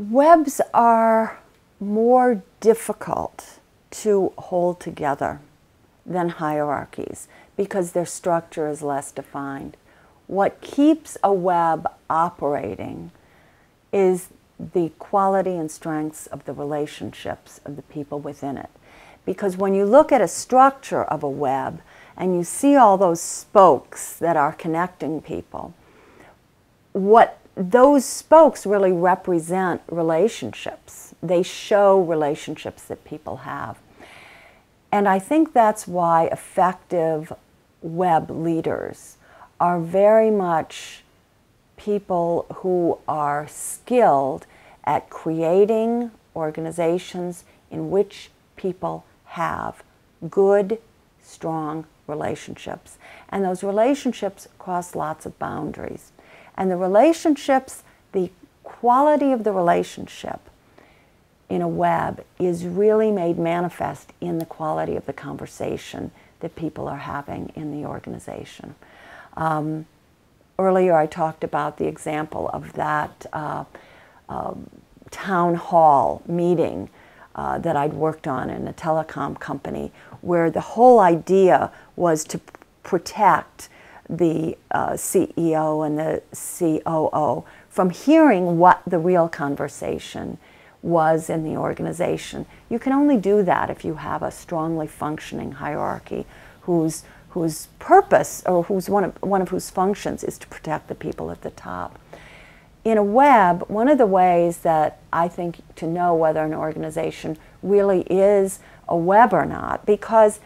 Webs are more difficult to hold together than hierarchies because their structure is less defined. What keeps a web operating is the quality and strengths of the relationships of the people within it. Because when you look at a structure of a web and you see all those spokes that are connecting people, what those spokes really represent relationships. They show relationships that people have. And I think that's why effective web leaders are very much people who are skilled at creating organizations in which people have good, strong relationships. And those relationships cross lots of boundaries. And the relationships, the quality of the relationship in a web is really made manifest in the quality of the conversation that people are having in the organization. Earlier I talked about the example of that town hall meeting that I'd worked on in a telecom company, where the whole idea was to protect the CEO and the COO from hearing what the real conversation was in the organization. You can only do that if you have a strongly functioning hierarchy whose purpose, or one of whose functions, is to protect the people at the top. In a web, one of the ways that I think to know whether an organization really is a web or not, because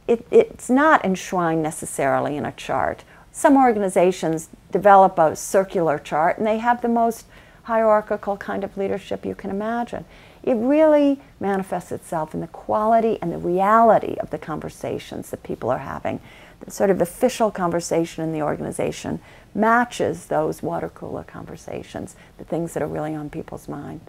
it's not enshrined necessarily in a chart. Some organizations develop a circular chart and they have the most hierarchical kind of leadership you can imagine. It really manifests itself in the quality and the reality of the conversations that people are having. The sort of official conversation in the organization matches those water cooler conversations, the things that are really on people's mind.